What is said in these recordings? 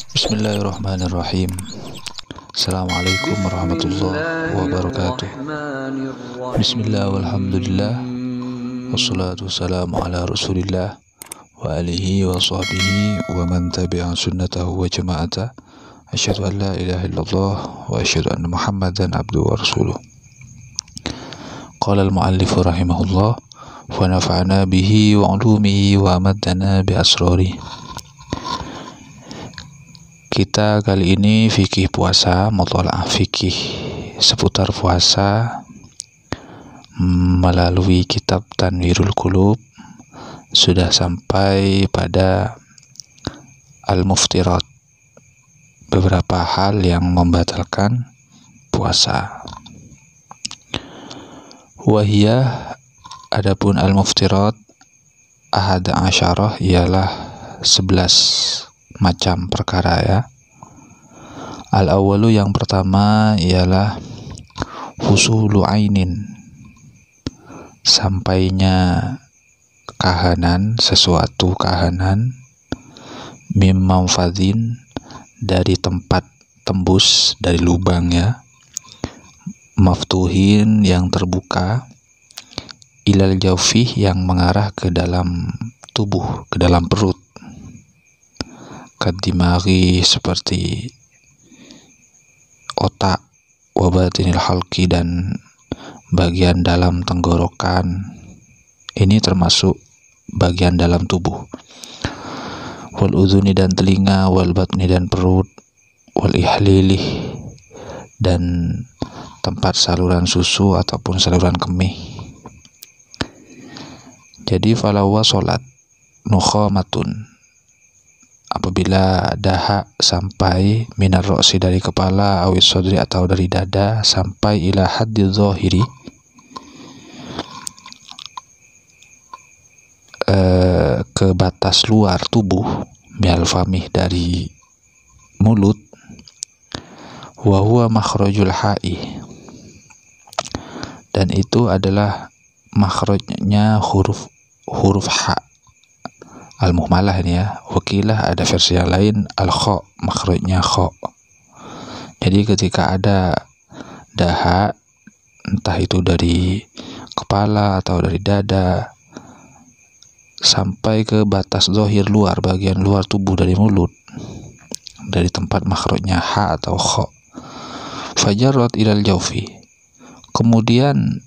Bismillahirrahmanirrahim. Assalamualaikum warahmatullahi wabarakatuh. Bismillah walhamdulillah wassalatu wassalamu ala rasulillah wa alihi wa sahbihi wa man tabi'a sunnatahu wa jama'ata. Asyhadu an la ilaha illallah wa asyhadu anna Muhammadan abduhu wa rasuluh. Qala al-muallifu rahimahullah wa nafa'ana bihi wa ulumihi wa amadana bi asrari. Kita kali ini fikih puasa, muthala'ah fikih seputar puasa melalui kitab Tanwirul Qulub. Sudah sampai pada al-muftirat, beberapa hal yang membatalkan puasa. Wahiyah, adapun al-muftirat ahad asyarah ialah 11 macam perkara ya. Al-awwalu, yang pertama ialah husulu ainin, sampainya kahanan, sesuatu kahanan, mim manfadhin, dari tempat tembus, dari lubang ya, maftuhin, yang terbuka, ilal jawfih, yang mengarah ke dalam tubuh, ke dalam perut, kadimari, seperti otak, wabatinil halqi, dan bagian dalam tenggorokan. Ini termasuk bagian dalam tubuh. Wal udhuni, dan telinga, wal batni, dan perut, wal ihlilih, dan tempat saluran susu ataupun saluran kemih. Jadi falawa sholat nukhamatun, apabila dahak sampai minar ro'si, dari kepala, awis sodri, atau dari dada, sampai ila haddi zahiri, ke batas luar tubuh, mial famih, dari mulut, wa huwa makhrajul ha'i, dan itu adalah makhrajnya huruf ha, al-muhmalah ini ya. Wakilah, ada versi yang lain al-kha, makhrajnya kha. Jadi ketika ada dahak, entah itu dari kepala atau dari dada, sampai ke batas zahir luar, bagian luar tubuh dari mulut, dari tempat makhrajnya ha atau kha, fajarrat ilal jawfi, kemudian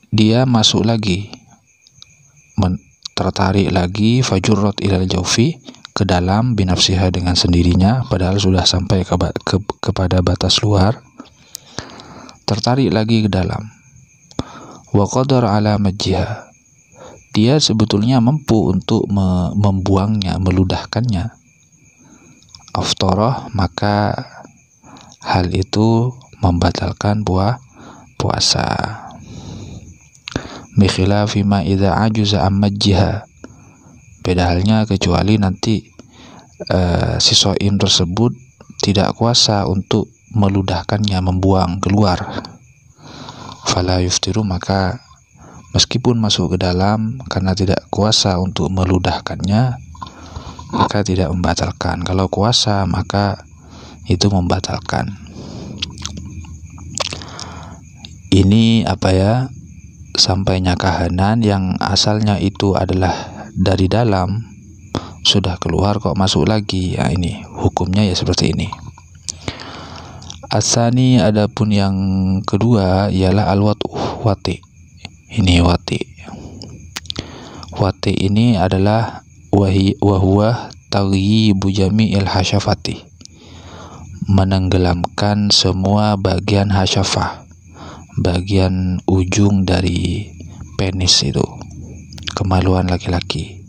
dia masuk lagi, tertarik lagi, fajurrat ilal jawfi, ke dalam, binafsiha, dengan sendirinya, padahal sudah sampai kepada batas luar, tertarik lagi ke dalam. Wa qadar ala majjiha, dia sebetulnya mampu untuk membuangnya, meludahkannya. Aftarah, maka hal itu membatalkan puasa. Bikhilafi ma idza ajuza am majjiha, beda halnya kecuali nanti si shaim tersebut tidak kuasa untuk meludahkannya, membuang keluar. Fala yuftiru, maka meskipun masuk ke dalam, karena tidak kuasa untuk meludahkannya, maka tidak membatalkan. Kalau kuasa, maka itu membatalkan. Ini apa ya? Sampainya kahanan yang asalnya itu adalah dari dalam, sudah keluar kok masuk lagi. Ya, ini hukumnya ya seperti ini. Asani, adapun yang kedua ialah al-wat'u, wati. Ini wati. Wati ini adalah wahuwa tagyibu jami'il hasyafati, menenggelamkan semua bagian hasyafah, bagian ujung dari penis itu, kemaluan laki-laki,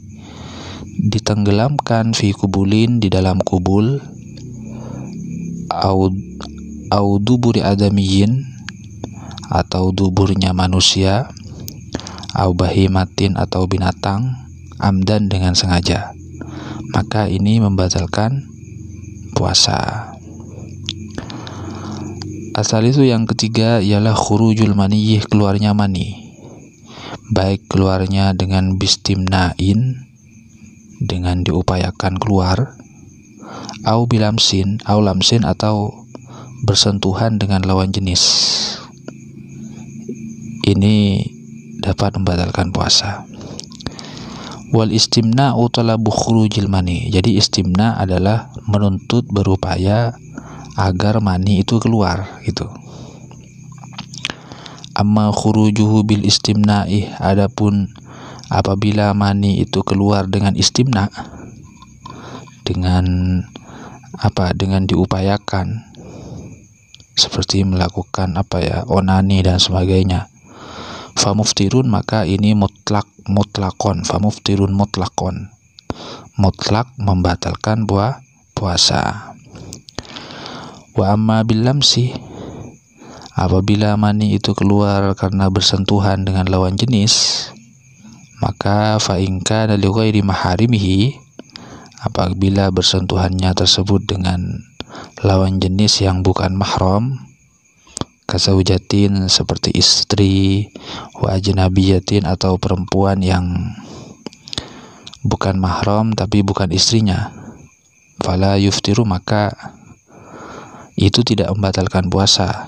ditenggelamkan fi kubulin, di dalam kubul, au duburi adamiyin, atau duburnya manusia, au bahimatin, atau binatang, amdan, dengan sengaja, maka ini membatalkan puasa. Asal itu yang ketiga ialah khurujul maniyih, keluarnya mani, baik keluarnya dengan bistimnain, dengan diupayakan keluar, au lamsin atau bersentuhan dengan lawan jenis. Ini dapat membatalkan puasa. Wal istimna'u talabu khurujil mani. Jadi istimna adalah menuntut, berupaya agar mani itu keluar gitu. Amma khurujuhu bil istimna'i, adapun apabila mani itu keluar dengan istimna, dengan diupayakan, seperti melakukan onani dan sebagainya, famuftirun, maka ini mutlakon, famuftirun mutlakon, mutlak membatalkan puasa. Wa amma bil lamsi, apabila mani itu keluar karena bersentuhan dengan lawan jenis, maka fa in kana li ghairi maharimihi, apabila bersentuhannya tersebut dengan lawan jenis yang bukan mahram, kasaujatin, seperti istri, wa ajnabiyatin, atau perempuan yang bukan mahram tapi bukan istrinya, fala yuftiru, maka itu tidak membatalkan puasa.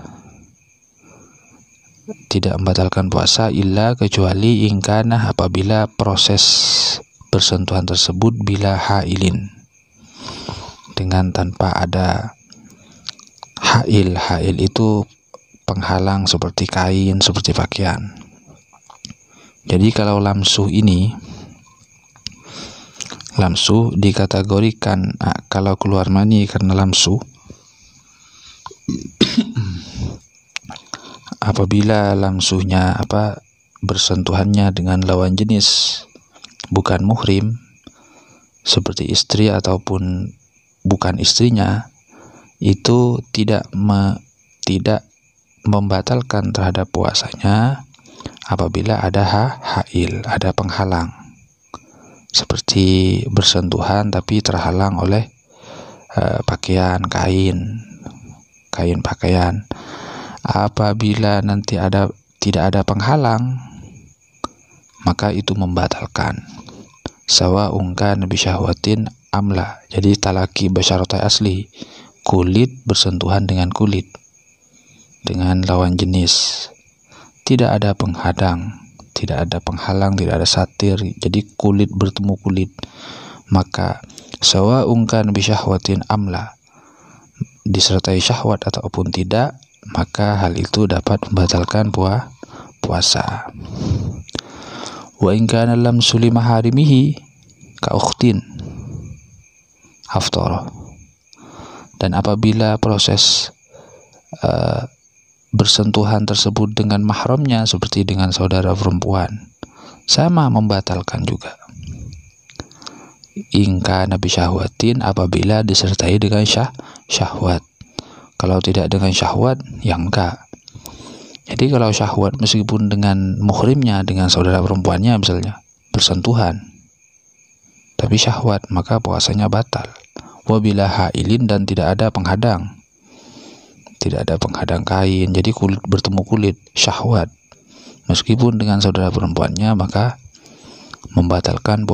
Tidak membatalkan puasa illa, kecuali ingkana, apabila proses bersentuhan tersebut bila hailin, dengan tanpa ada hail. Hail itu penghalang seperti kain, seperti pakaian. Jadi kalau lamsuh dikategorikan kalau keluar mani karena lamsuh apabila lamsuhnya bersentuhannya dengan lawan jenis bukan muhrim, seperti istri ataupun bukan istrinya, itu tidak membatalkan terhadap puasanya apabila ada hail, ada penghalang, seperti bersentuhan tapi terhalang oleh pakaian, kain pakaian. Apabila nanti tidak ada penghalang, maka itu membatalkan. Sawa'un kana bi syahwatin amla. Jadi talaki basyaratai asli, kulit bersentuhan dengan kulit, dengan lawan jenis, tidak ada penghadang, tidak ada penghalang, tidak ada satir, jadi kulit bertemu kulit, maka sawa'un kana bi syahwatin amla, disertai syahwat ataupun tidak, maka hal itu dapat membatalkan puasa. Wa in kana lam suli maharimihi ka ukhtin aftara. Dan apabila proses bersentuhan tersebut dengan mahramnya, seperti dengan saudara perempuan, sama membatalkan juga. In kana bi syahwatin, apabila disertai dengan syahwat. Kalau tidak dengan syahwat, ya enggak. Jadi kalau syahwat meskipun dengan muhrimnya, dengan saudara perempuannya misalnya, bersentuhan, tapi syahwat, maka puasanya batal. Wabila hailin, dan tidak ada penghadang, tidak ada penghadang kain, jadi kulit bertemu kulit, syahwat, meskipun dengan saudara perempuannya, maka membatalkan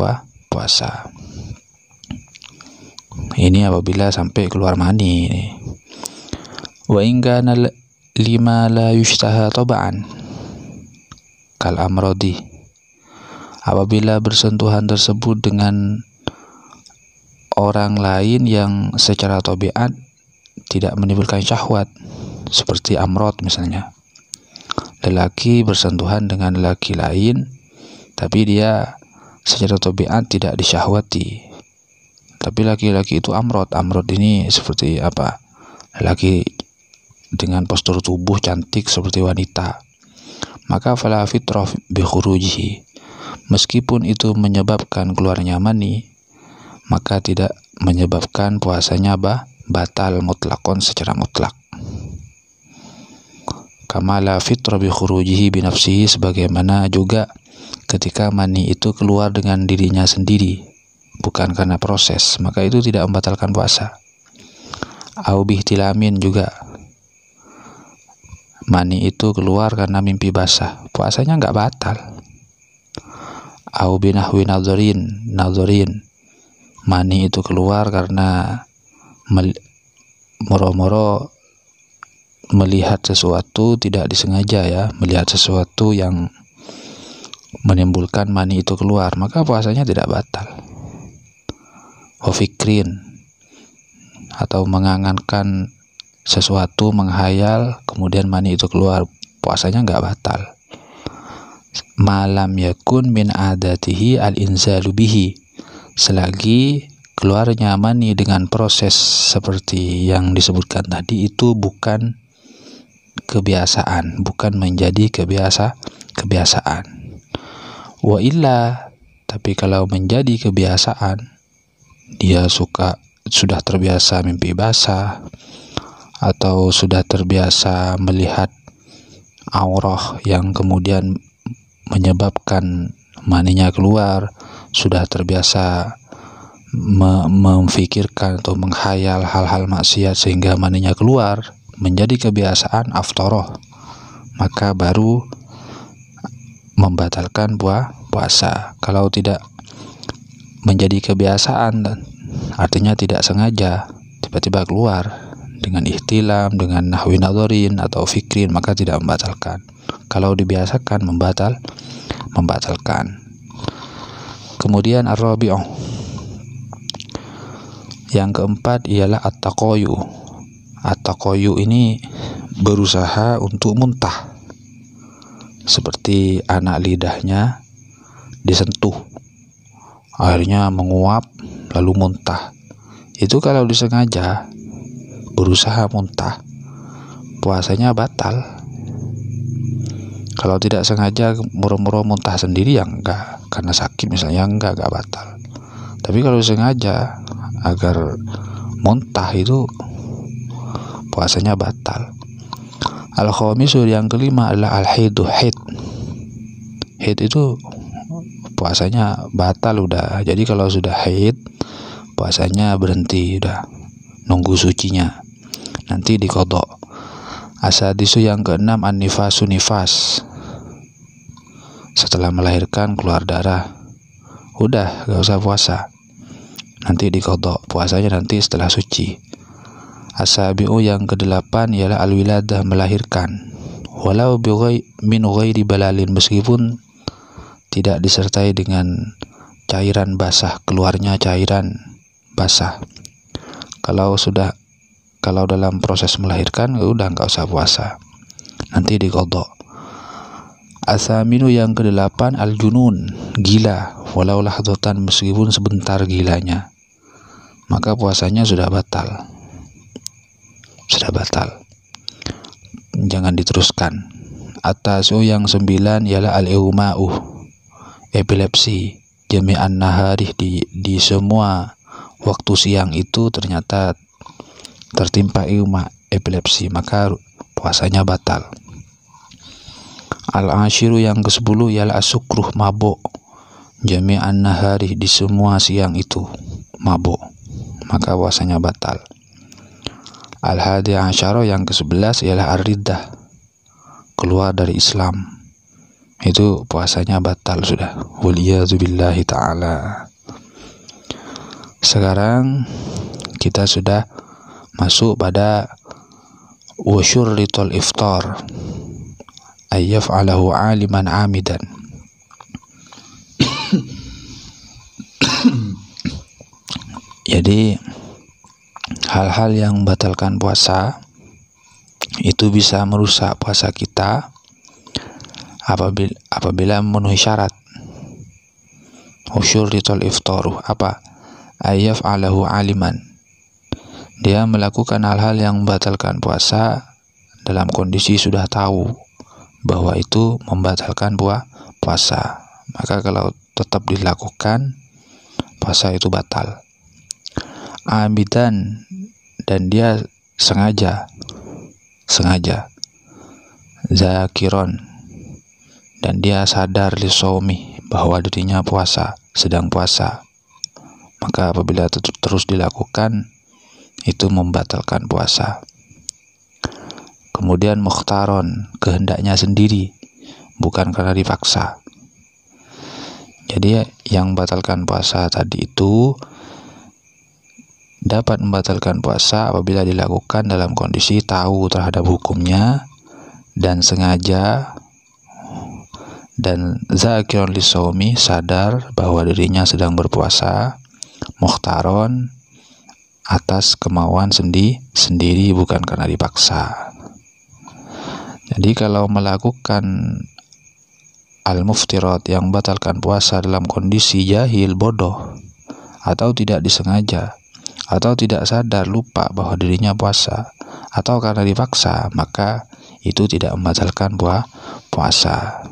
puasa. Ini apabila sampai keluar mani. Wa in kana lima la yushtaha taba'an kal amrodi, apabila bersentuhan tersebut dengan orang lain yang secara tabiat tidak menimbulkan syahwat, seperti amrod misalnya, lelaki bersentuhan dengan lelaki lain tapi dia secara tabiat tidak disyahwati, tapi laki-laki itu amrod ini seperti lelaki dengan postur tubuh cantik seperti wanita, maka fala fitrah bi khurujihi, meskipun itu menyebabkan keluarnya mani, maka tidak menyebabkan puasanya batal mutlakon, secara mutlak. Kama la fitrah bi khurujihi bi nafsihi, sebagaimana juga ketika mani itu keluar dengan dirinya sendiri, bukan karena proses, maka itu tidak membatalkan puasa. Au bihtilamin, juga mani itu keluar karena mimpi basah, puasanya enggak batal. Au binahwi nadzorin, mani itu keluar karena moro-moro melihat sesuatu tidak disengaja ya, melihat sesuatu yang menimbulkan mani itu keluar, maka puasanya tidak batal. Wafikrin, atau mengangankan sesuatu, menghayal, kemudian mani itu keluar, puasanya nggak batal. Malam yakun min adatihi al-inzalu bihi, selagi keluarnya mani dengan proses seperti yang disebutkan tadi itu bukan kebiasaan, bukan menjadi kebiasaan. Wa illa, tapi kalau menjadi kebiasaan, dia sudah terbiasa mimpi basah, atau sudah terbiasa melihat aurah yang kemudian menyebabkan maninya keluar, sudah terbiasa memfikirkan atau menghayal hal-hal maksiat sehingga maninya keluar, menjadi kebiasaan aftoroh, maka baru membatalkan puasa. Kalau tidak menjadi kebiasaan, artinya tidak sengaja tiba-tiba keluar dengan ihtilam, dengan nahwi nadharin atau fikrin, maka tidak membatalkan. Kalau dibiasakan membatalkan. Kemudian ar-rabi'ah, yang keempat ialah at-taqayu. At-taqayu ini berusaha untuk muntah, seperti anak lidahnya disentuh, akhirnya menguap lalu muntah. Itu kalau disengaja berusaha muntah, puasanya batal. Kalau tidak sengaja murah-murah muntah sendiri, ya enggak, karena sakit misalnya, enggak batal. Tapi kalau sengaja agar muntah, itu puasanya batal. Al-khamisu, yang kelima adalah al-haidu. Haid itu puasanya batal udah. Jadi kalau sudah haid, puasanya berhenti, udah nunggu sucinya, nanti diqadha. Asadisu, yang keenam an-nifasu, nifas. Setelah melahirkan keluar darah, udah gak usah puasa, nanti diqadha, puasanya nanti setelah suci. Asabi'u, yang kedelapan ialah al-wiladah, melahirkan. Walau min ghairi balalin, meskipun tidak disertai dengan cairan basah, keluarnya cairan basah. Kalau dalam proses melahirkan, udah nggak usah puasa, nanti diqadha. Asaminu, yang kedelapan al-junun, gila. Walau lahdatan, meskipun sebentar gilanya, maka puasanya sudah batal, jangan diteruskan. Atasu, yang sembilan ialah al-ighma'u, epilepsi. Jami'an nahari, di semua waktu siang itu ternyata tertimpa ighma, epilepsi, maka puasanya batal. Al-ashiru, yang ke-10 ialah asukruh, mabuk. Jami'an nahari, di semua siang itu mabuk, maka puasanya batal. Al-hadi asyara, yang ke-11 ialah ar-riddah, keluar dari Islam, itu puasanya batal sudah. Waliyadzubillahi ta'ala. Sekarang kita sudah masuk pada wasyurritul iftar ayyaf'alahu aliman amidan. Jadi hal-hal yang membatalkan puasa itu bisa merusak puasa kita apabila memenuhi syarat. Usyurritul iftaru, apa? Ayyaf'alahu aliman, dia melakukan hal-hal yang membatalkan puasa dalam kondisi sudah tahu bahwa itu membatalkan puasa, maka kalau tetap dilakukan, puasa itu batal. Amidan, dan dia sengaja. Zakiron, dan dia sadar lisaumi, bahwa dirinya sedang puasa, maka apabila terus dilakukan, itu membatalkan puasa. Kemudian mukhtaron, kehendaknya sendiri, bukan karena dipaksa. Jadi yang membatalkan puasa tadi itu dapat membatalkan puasa apabila dilakukan dalam kondisi tahu terhadap hukumnya dan sengaja, dan zakiron lisawmi, sadar bahwa dirinya sedang berpuasa, mukhtaron, atas kemauan sendiri bukan karena dipaksa. Jadi kalau melakukan al-muftirat yang batalkan puasa dalam kondisi jahil, bodoh, atau tidak disengaja, atau tidak sadar, lupa bahwa dirinya puasa, atau karena dipaksa, maka itu tidak membatalkan puasa.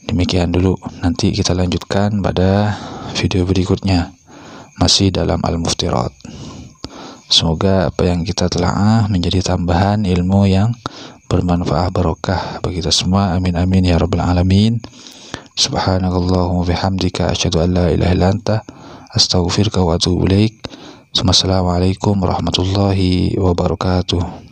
Demikian dulu, nanti kita lanjutkan pada video berikutnya, masih dalam al-muftirat. Semoga apa yang kita telah menjadi tambahan ilmu yang bermanfaat, barokah bagi kita semua. Amin amin ya rabbal alamin. Subhanakallahumma bihamdika asyhadu an la ilaha illa anta astaghfiruka wa atubu ilaik. Wassalamualaikum warahmatullahi wabarakatuh.